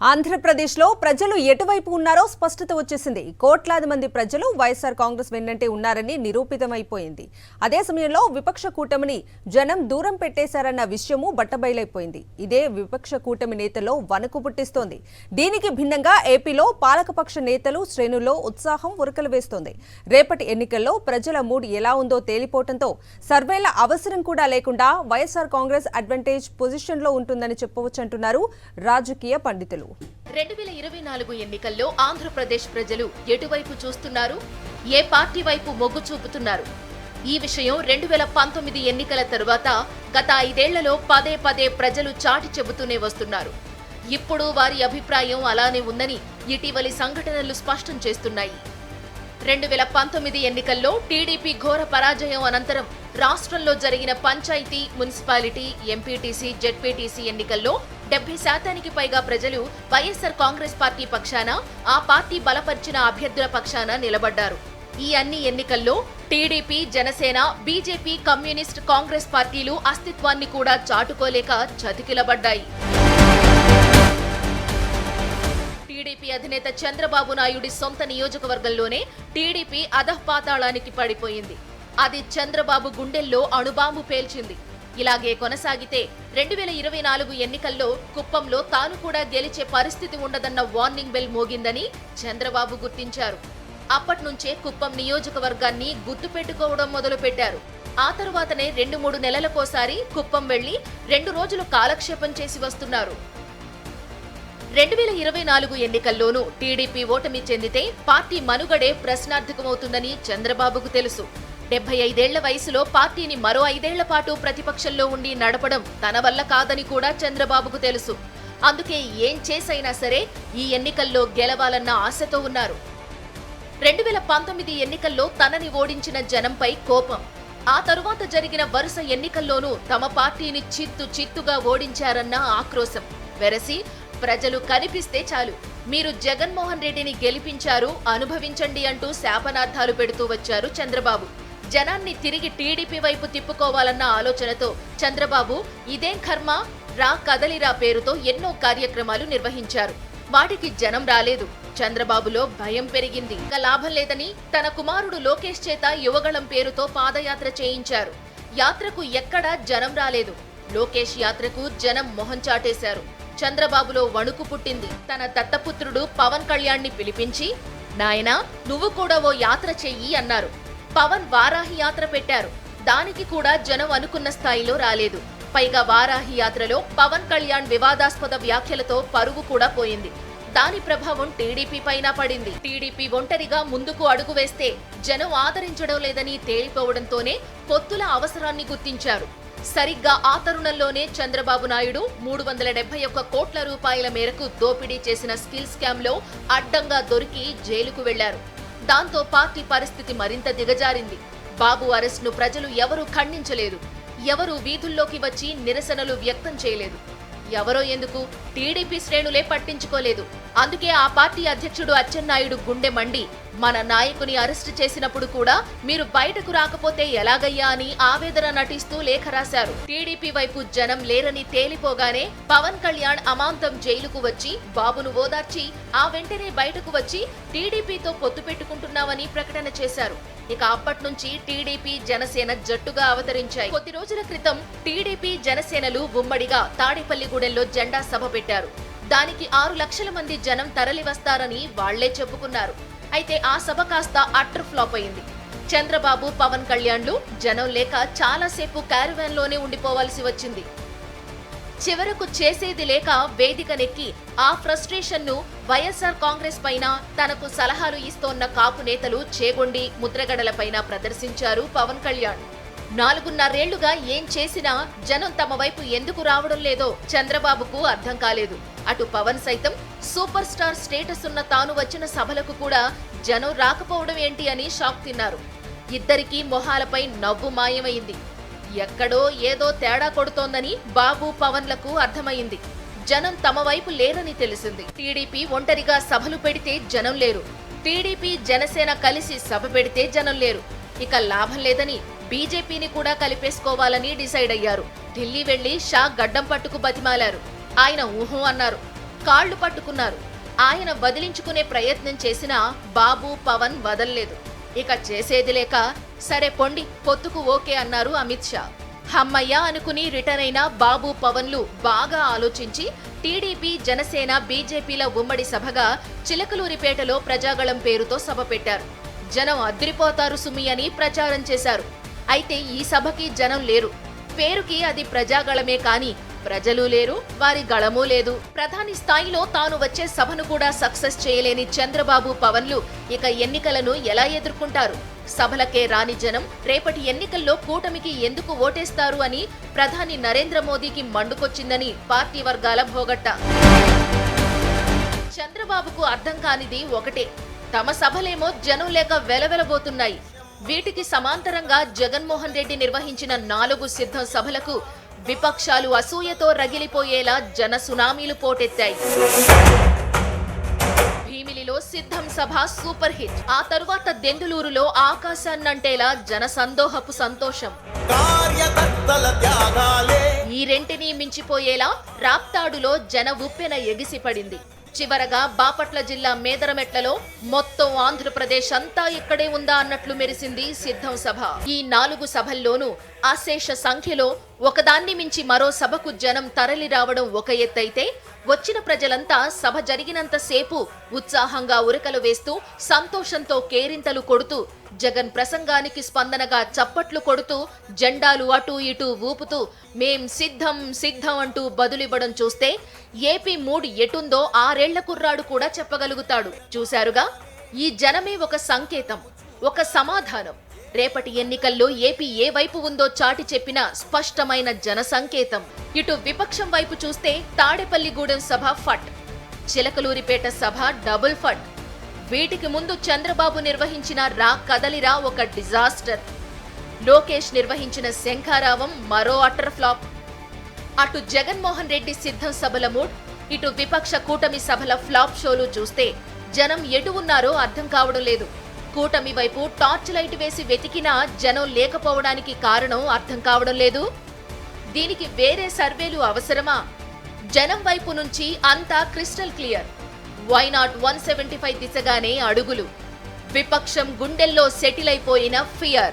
ఆంధ్రప్రదేశ్లో ప్రజలు ఎటువైపు ఉన్నారో స్పష్టత వచ్చేసింది. కోట్లాది మంది ప్రజలు వైఎస్ఆర్ కాంగ్రెస్ వెన్నంటే ఉన్నారని నిరూపితమైపోయింది. అదే సమయంలో విపక్ష కూటమిని జనం దూరం పెట్టేశారన్న విషయమూ బట్టబయలైపోయింది. ఇదే విపక్ష కూటమి నేతల్లో వణుకు పుట్టిస్తోంది. దీనికి భిన్నంగా ఏపీలో పాలకపక్ష నేతలు శ్రేణుల్లో ఉత్సాహం ఉరకలు వేస్తోంది. రేపటి ఎన్నికల్లో ప్రజల మూడ్ ఎలా ఉందో తేలిపోవడంతో సర్వేల అవసరం కూడా లేకుండా వైఎస్ఆర్ కాంగ్రెస్ అడ్వాంటేజ్ పొజిషన్లో ఉంటుందని చెప్పవచ్చంటున్నారు రాజకీయ పండితులు. 2024 ఎన్నికల్లో ఆంధ్రప్రదేశ్ ప్రజలు ఎటువైపు చూస్తున్నారు, ఏ పార్టీ వైపు మొగ్గు చూపుతున్నారు? ఈ విషయం 2019 ఎన్నికల తరువాత గత 5 ఏళ్లలో పదే పదే ప్రజలు చాటి చెబుతూనే వస్తున్నారు. ఇప్పుడు వారి అభిప్రాయం అలానే ఉందని ఇటీవలి సంఘటనలు స్పష్టం చేస్తున్నాయి. 2019 ఎన్నికల్లో టీడీపీ ఘోర పరాజయం అనంతరం రాష్ట్రంలో జరిగిన పంచాయతీ, మున్సిపాలిటీ, ఎంపీటీసీ, జెడ్పీటీసీ ఎన్నికల్లో 70% పైగా ప్రజలు వైఎస్ఆర్ కాంగ్రెస్ పార్టీ పక్షాన, ఆ పార్టీ బలపరిచిన అభ్యర్థుల పక్షాన నిలబడ్డారు. ఈ అన్ని ఎన్నికల్లో TDP, Janasena, BJP, communist, Congress పార్టీలు అస్తిత్వాన్ని కూడా చాటుకోలేక చతికిలబడ్డాయి. టీడీపీ అధినేత చంద్రబాబు నాయుడి సొంత నియోజకవర్గంలోనే టీడీపీ అధఃపాతాళానికి పడిపోయింది. అది చంద్రబాబు గుండెల్లో అణుబాంబు పేల్చింది. ఇలాగే కొనసాగితే 2024 ఎన్నికల్లో కుప్పంలో తాను కూడా గెలిచే పరిస్థితి ఉండదన్న వార్నింగ్ బెల్ మోగిందని చంద్రబాబు గుర్తించారు. అప్పట్నుంచే కుప్పం నియోజకవర్గాన్ని గుర్తు పెట్టుకోవడం మొదలుపెట్టారు. ఆ తరువాతనే 2-3 నెలలకోసారి కుప్పం వెళ్లి 2 రోజులు కాలక్షేపం చేసి వస్తున్నారు. 2024 ఎన్నికల్లోనూ టీడీపీ ఓటమి చెందితే పార్టీ మనుగడే ప్రశ్నార్థకమవుతుందని చంద్రబాబుకు తెలుసు. 75 ఏళ్ల వయసులో పార్టీని మరో 5 ఏళ్ల పాటు ప్రతిపక్షంలో ఉండి నడపడం తన వల్ల కాదని కూడా చంద్రబాబుకు తెలుసు. అందుకే ఏం చేసైనా సరే ఈ ఎన్నికల్లో గెలవాలన్న ఆశతో ఉన్నారు. 2019 ఎన్నికల్లో తనని ఓడించిన జనంపై కోపం, ఆ తరువాత జరిగిన వరుస ఎన్నికల్లోనూ తమ పార్టీని చిత్తుగా ఓడించారన్న ఆక్రోశం వెరసి ప్రజలు కనిపిస్తే చాలు, మీరు జగన్మోహన్ రెడ్డిని గెలిపించారు, అనుభవించండి అంటూ శాపనార్థాలు పెడుతూ వచ్చారు చంద్రబాబు. జనాన్ని తిరిగి టీడీపీ వైపు తిప్పుకోవాలన్న ఆలోచనతో చంద్రబాబు ఇదేం కర్మ, రా కదలిరా పేరుతో ఎన్నో కార్యక్రమాలు నిర్వహించారు. వాటికి జనం రాలేదు. చంద్రబాబులో భయం పెరిగింది. ఇంకా లాభం లేదని తన కుమారుడు లోకేష్ చేత యువగళం పేరుతో పాదయాత్ర చేయించారు. యాత్రకు ఎక్కడా జనం రాలేదు. లోకేష్ యాత్రకు జనం మొహం చాటేశారు. చంద్రబాబులో వణుకు పుట్టింది. తన దత్తపుత్రుడు పవన్ కళ్యాణ్ని పిలిపించి, నాయనా నువ్వు కూడా ఓ యాత్ర చెయ్యి అన్నారు. పవన్ వారాహి యాత్ర పెట్టారు. దానికి కూడా జనం అనుకున్న స్థాయిలో రాలేదు. పైగా వారాహి యాత్రలో పవన్ కళ్యాణ్ వివాదాస్పద వ్యాఖ్యలతో పరువు కూడా పోయింది. దాని ప్రభావం టీడీపీ పైన పడింది. టీడీపీ ఒంటరిగా ముందుకు అడుగు వేస్తే జనం ఆదరించడం లేదని తేలిపోవడంతోనే పొత్తుల అవసరాన్ని గుర్తించారు. సరిగ్గా ఆ తరుణంలోనే చంద్రబాబు నాయుడు 371 కోట్ల రూపాయల మేరకు దోపిడీ చేసిన స్కిల్ స్కామ్ లో అడ్డంగా దొరికి జైలుకు వెళ్లారు. దాంతో పార్టీ పరిస్థితి మరింత దిగజారింది. బాబు అరెస్ట్ను ప్రజలు ఎవరూ ఖండించలేదు. ఎవరూ వీధుల్లోకి వచ్చి నిరసనలు వ్యక్తం చేయలేదు. ఎవరో ఎందుకు టీడీపీ శ్రేణులే పట్టించుకోలేదు. అందుకే ఆ పార్టీ అధ్యక్షుడు అచ్చెన్నాయుడు గుండె మండి, మన నాయకుని అరెస్టు చేసినప్పుడు కూడా మీరు బయటకు రాకపోతే ఎలాగయ్యా అని ఆవేదన నటిస్తూ లేఖ రాశారు. టీడీపీ వైపు జనం లేరని తేలిపోగానే పవన్ కళ్యాణ్ అమాంతం జైలుకు వచ్చి బాబును ఓదార్చి ఆ వెంటనే బయటకు వచ్చి టీడీపీతో పొత్తు పెట్టుకుంటున్నామని ప్రకటన చేశారు. ఇక అప్పట్నుంచి టీడీపీ, జనసేన జట్టుగా అవతరించాయి. కొద్ది రోజుల క్రితం టీడీపీ, జనసేనలు ఉమ్మడిగా తాడేపల్లిగూడెంలో జెండా సభ పెట్టారు. దానికి 6 లక్షల మంది జనం తరలి వస్తారని వాళ్లే చెప్పుకున్నారు. అయితే ఆ సభ కాస్త అట్టర్ ఫ్లాప్ అయింది. చంద్రబాబు, పవన్ కళ్యాణ్లు జనం లేక చాలాసేపు క్యారవాన్ లోనే ఉండిపోవాల్సి వచ్చింది. చివరకు చేసేది లేక వేదికనెక్కి ఆ ఫ్రస్ట్రేషన్ ను వైఎస్ఆర్ కాంగ్రెస్ పైన, తనకు సలహాలు ఇస్తోన్న కాపు నేతలు చేగొండి ముద్రగడలపైన ప్రదర్శించారు పవన్ కళ్యాణ్. 4.5 ఏళ్లుగా ఏం చేసినా జనం తమ వైపు ఎందుకు రావడం లేదో చంద్రబాబుకు అర్థం కాలేదు. అటు పవన్ సైతం సూపర్ స్టార్ స్టేటస్ ఉన్న తాను వచ్చిన సభలకు కూడా జనం రాకపోవడం ఏంటి అని షాక్ తిన్నారు. ఇద్దరికీ మొహాలపై నవ్వు మాయమైంది. ఎక్కడో ఏదో తేడా కొడుతోందని బాబు, పవన్లకు అర్థమైంది. జనం తమ వైపు లేరని తెలిసింది. టీడీపీ ఒంటరిగా సభలు పెడితే జనం లేరు. టీడీపీ, జనసేన కలిసి సభ పెడితే జనం లేరు. ఇక లాభం లేదని బీజేపీని కూడా కలిపేసుకోవాలని డిసైడ్ అయ్యారు. ఢిల్లీ వెళ్లి షా గడ్డం పట్టుకు బతిమాలారు. ఆయన ఊహు అన్నారు. కాళ్లు పట్టుకున్నారు. ఆయన వదిలించుకునే ప్రయత్నం చేసినా బాబు పవన్ వదల్లేదు. ఇక చేసేది లేక సరే పొండి పొత్తుకు ఓకే అన్నారు అమిత్ షా. హమ్మయ్య అనుకుని రిటర్న్ అయిన బాబు పవన్లు బాగా ఆలోచించి టీడీపీ, జనసేన, బీజేపీల ఉమ్మడి సభగా చిలకలూరిపేటలో ప్రజాగళం పేరుతో సభ పెట్టారు. జనం అద్రిపోతారు సుమి అని ప్రచారం చేశారు. అయితే ఈ సభకి జనం లేరు. పేరుకి అది ప్రజాగళమే కానీ ప్రజలు లేరు, వారి గళమూ లేదు. ప్రధాని స్థాయిలో తాను వచ్చే సభను కూడా సక్సెస్ చేయలేని చంద్రబాబు, పవన్లు ఇక ఎన్నికలను ఎలా ఎదుర్కొంటారు? సభలకే రాని జనం రేపటి ఎన్నికల్లో కూటమికి ఎందుకు ఓటేస్తారు అని ప్రధాని నరేంద్ర మోదీకి మండుకొచ్చిందని పార్టీ వర్గాల భోగట్ట. చంద్రబాబుకు అర్థం కానిది ఒకటే, తమ సభలేమో జనం లేక వెలవెలబోతున్నాయి. వీటికి సమాంతరంగా జగన్మోహన్ రెడ్డి నిర్వహించిన 4 సిద్ధం సభలకు విపక్షాలు అసూయతో రగిలిపోయేలా జన సునామీలు పోటెత్తాయి. భీమిలిలో సిద్ధం సభ సూపర్ హిట్. ఆ తరువాత దెందులూరులో ఆకాశాన్నంటేలా జన సందోహపు సంతోషం. ఈ రెంటిని మించిపోయేలా రాప్తాడులో జన ఉప్పెన ఎగిసిపడింది. చివరగా బాపట్ల జిల్లా మేదరమెట్లలో మొత్తం ఆంధ్రప్రదేశ్ అంతా ఇక్కడే ఉందా అన్నట్లు మెరిసింది సిద్ధం సభ. ఈ 4 సభల్లోనూ అశేష సంఖ్యలో ఒకదాన్ని మించి మరో సభకు జనం తరలి రావడం ఒక ఎత్తైతే, వచ్చిన ప్రజలంతా సభ జరిగినంతసేపు ఉత్సాహంగా ఉరకలు వేస్తూ సంతోషంతో కేరింతలు కొడుతూ జగన్ ప్రసంగానికి స్పందనగా చప్పట్లు కొడుతూ జెండాలు అటూ ఇటూ ఊపుతూ మేం సిద్ధం సిద్ధం అంటూ బదులివ్వడం చూస్తే ఏపీ మూడ్ ఎటుందో 6 ఏళ్ల కుర్రాడు కూడా చెప్పగలుగుతాడు. చూశారుగా, ఈ జనమే ఒక సంకేతం, ఒక సమాధానం. రేపటి ఎన్నికల్లో ఏపీ ఏ వైపు ఉందో చాటి చెప్పిన స్పష్టమైన జన సంకేతం. ఇటు విపక్షం వైపు చూస్తే తాడేపల్లిగూడెం సభ ఫట్, చిలకలూరిపేట సభ డబుల్ ఫట్. వీటికి ముందు చంద్రబాబు నిర్వహించిన రా కదలిరా ఒక డిజాస్టర్. లోకేష్ నిర్వహించిన శంఖారావం మరో అటర్ ఫ్లాప్. అటు జగన్మోహన్ రెడ్డి సిద్ధం సభల మూడ్, ఇటు విపక్ష కూటమి సభల ఫ్లాప్ షోలు చూస్తే జనం ఎటు ఉన్నారో అర్థం కావడం లేదు. కూటమి వైపు టార్చ్ లైట్ వేసి వెతికినా జనం లేకపోవడానికి కారణం అర్థం కావడం లేదు. దీనికి వేరే సర్వేలు అవసరమా? జనం వైపు నుంచి అంతా క్రిస్టల్ క్లియర్. వైనాట్ 175 దిశగానే అడుగులు. విపక్షం గుండెల్లో సెటిల్ అయిపోయిన ఫియర్.